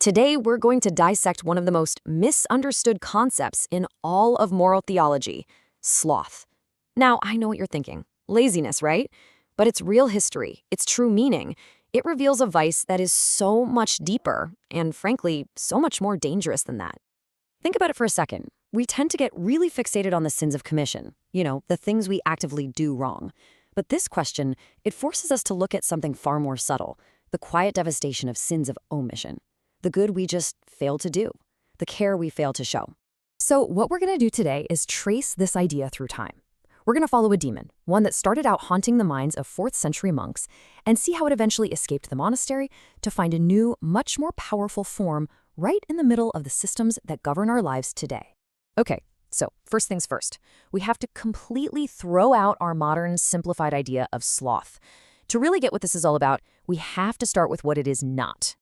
Today, we're going to dissect one of the most misunderstood concepts in all of moral theology, sloth. Now, I know what you're thinking. Laziness, right? But its real history, its true meaning, it reveals a vice that is so much deeper and, frankly, so much more dangerous than that. Think about it for a second. We tend to get really fixated on the sins of commission, the things we actively do wrong. But this question, it forces us to look at something far more subtle, the quiet devastation of sins of omission. The good we just fail to do, the care we fail to show. So what we're going to do today is trace this idea through time. We're going to follow a demon, one that started out haunting the minds of 4th century monks, and see how it eventually escaped the monastery to find a new, much more powerful form right in the middle of the systems that govern our lives today. Okay, so first things first, we have to completely throw out our modern simplified idea of sloth. To really get what this is all about, we have to start with what it is not.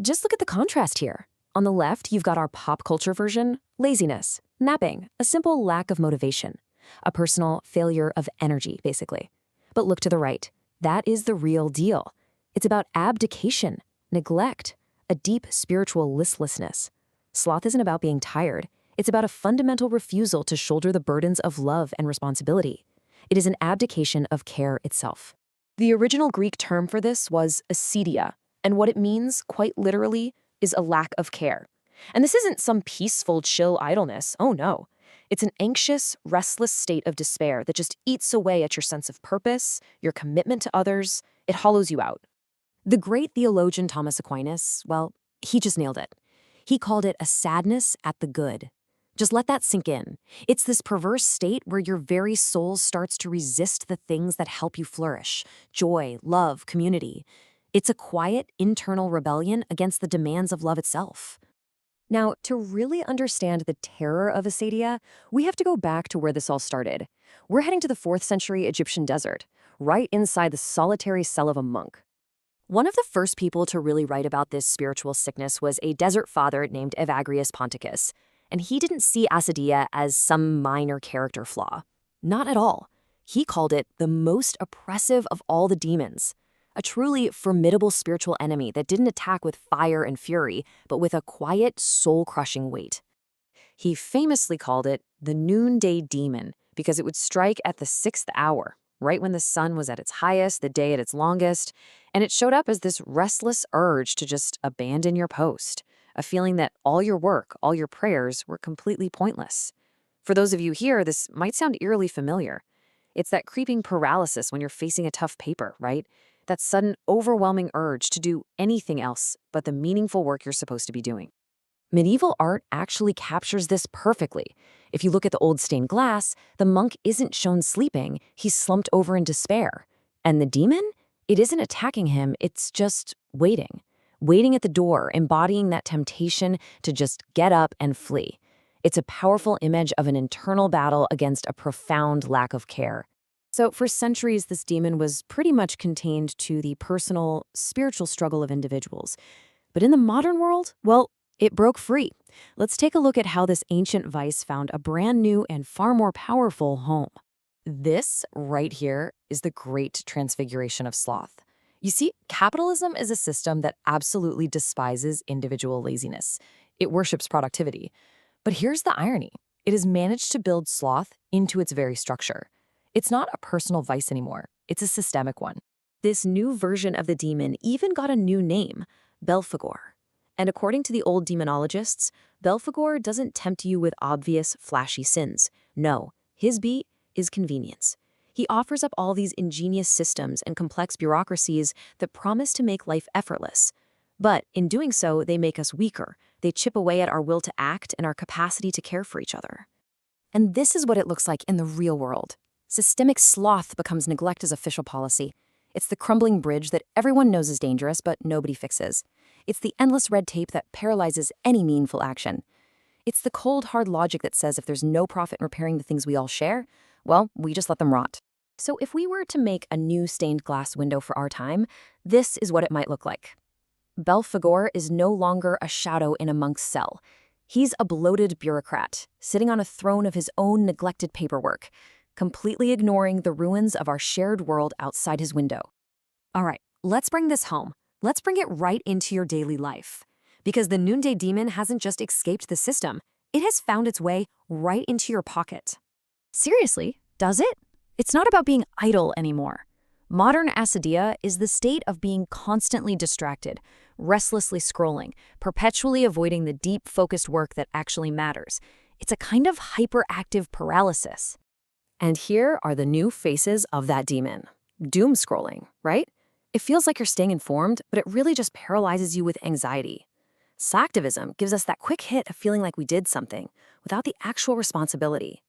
Just look at the contrast here. On the left, you've got our pop culture version, laziness, napping, a simple lack of motivation, a personal failure of energy, basically. But look to the right. That is the real deal. It's about abdication, neglect, a deep spiritual listlessness. Sloth isn't about being tired. It's about a fundamental refusal to shoulder the burdens of love and responsibility. It is an abdication of care itself. The original Greek term for this was acedia, and what it means, quite literally, is a lack of care. And this isn't some peaceful, chill idleness. Oh no. It's an anxious, restless state of despair that just eats away at your sense of purpose, your commitment to others. It hollows you out. The great theologian Thomas Aquinas, well, he just nailed it. He called it a sadness at the good. Just let that sink in. It's this perverse state where your very soul starts to resist the things that help you flourish: joy, love, community. It's a quiet, internal rebellion against the demands of love itself. Now, to really understand the terror of acedia, we have to go back to where this all started. We're heading to the 4th century Egyptian desert, right inside the solitary cell of a monk. One of the first people to really write about this spiritual sickness was a desert father named Evagrius Ponticus, and he didn't see acedia as some minor character flaw. Not at all. He called it the most oppressive of all the demons. A truly formidable spiritual enemy that didn't attack with fire and fury, but with a quiet, soul-crushing weight. He famously called it the noonday demon because it would strike at the 6th hour, right when the sun was at its highest, the day at its longest, and it showed up as this restless urge to just abandon your post, a feeling that all your work, all your prayers were completely pointless. For those of you here, this might sound eerily familiar. It's that creeping paralysis when you're facing a tough paper, right? That sudden, overwhelming urge to do anything else but the meaningful work you're supposed to be doing. Medieval art actually captures this perfectly. If you look at the old stained glass, the monk isn't shown sleeping, he's slumped over in despair. And the demon? It isn't attacking him, it's just waiting. Waiting at the door, embodying that temptation to just get up and flee. It's a powerful image of an internal battle against a profound lack of care. So for centuries, this demon was pretty much contained to the personal, spiritual struggle of individuals. But in the modern world, well, it broke free. Let's take a look at how this ancient vice found a brand new and far more powerful home. This right here is the great transfiguration of sloth. You see, capitalism is a system that absolutely despises individual laziness. It worships productivity. But here's the irony. It has managed to build sloth into its very structure. It's not a personal vice anymore. It's a systemic one. This new version of the demon even got a new name, Belphegor. And according to the old demonologists, Belphegor doesn't tempt you with obvious, flashy sins. No, his beat is convenience. He offers up all these ingenious systems and complex bureaucracies that promise to make life effortless. But in doing so, they make us weaker. They chip away at our will to act and our capacity to care for each other. And this is what it looks like in the real world. Systemic sloth becomes neglect as official policy. It's the crumbling bridge that everyone knows is dangerous, but nobody fixes. It's the endless red tape that paralyzes any meaningful action. It's the cold, hard logic that says if there's no profit in repairing the things we all share, well, we just let them rot. So if we were to make a new stained glass window for our time, this is what it might look like. Belphegor is no longer a shadow in a monk's cell. He's a bloated bureaucrat, sitting on a throne of his own neglected paperwork, completely ignoring the ruins of our shared world outside his window. All right, let's bring this home. Let's bring it right into your daily life. Because the noonday demon hasn't just escaped the system, it has found its way right into your pocket. Seriously, does it? It's not about being idle anymore. Modern acedia is the state of being constantly distracted, restlessly scrolling, perpetually avoiding the deep, focused work that actually matters. It's a kind of hyperactive paralysis. And here are the new faces of that demon. Doomscrolling, right? It feels like you're staying informed, but it really just paralyzes you with anxiety. Slacktivism gives us that quick hit of feeling like we did something without the actual responsibility.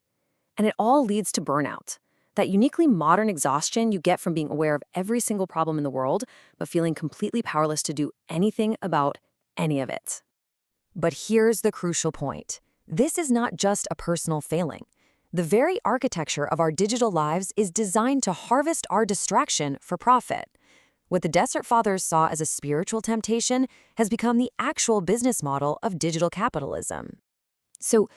And it all leads to burnout, that uniquely modern exhaustion you get from being aware of every single problem in the world, but feeling completely powerless to do anything about any of it. But here's the crucial point. This is not just a personal failing. The very architecture of our digital lives is designed to harvest our distraction for profit. What the Desert Fathers saw as a spiritual temptation has become the actual business model of digital capitalism. So,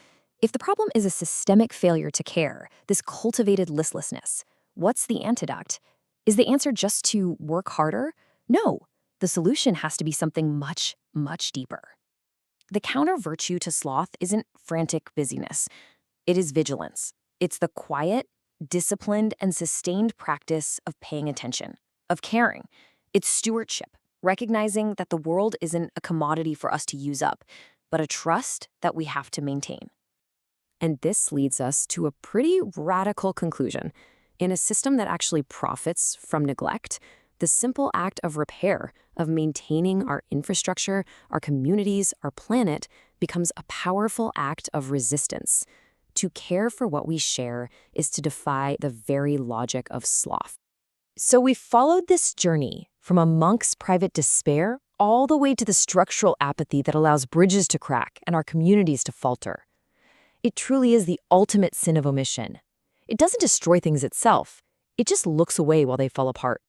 if the problem is a systemic failure to care, this cultivated listlessness, what's the antidote? Is the answer just to work harder? No, the solution has to be something much, much deeper. The counter virtue to sloth isn't frantic busyness. It is vigilance. It's the quiet, disciplined, and sustained practice of paying attention, of caring. It's stewardship, recognizing that the world isn't a commodity for us to use up, but a trust that we have to maintain. And this leads us to a pretty radical conclusion. In a system that actually profits from neglect, the simple act of repair, of maintaining our infrastructure, our communities, our planet, becomes a powerful act of resistance. To care for what we share is to defy the very logic of sloth. So we followed this journey from a monk's private despair all the way to the structural apathy that allows bridges to crack and our communities to falter. It truly is the ultimate sin of omission. It doesn't destroy things itself. It just looks away while they fall apart.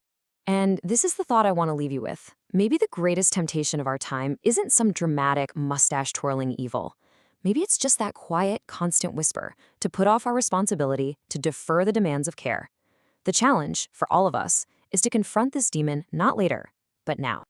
And this is the thought I want to leave you with. Maybe the greatest temptation of our time isn't some dramatic, mustache-twirling evil. Maybe it's just that quiet, constant whisper to put off our responsibility, to defer the demands of care. The challenge, for all of us, is to confront this demon not later, but now.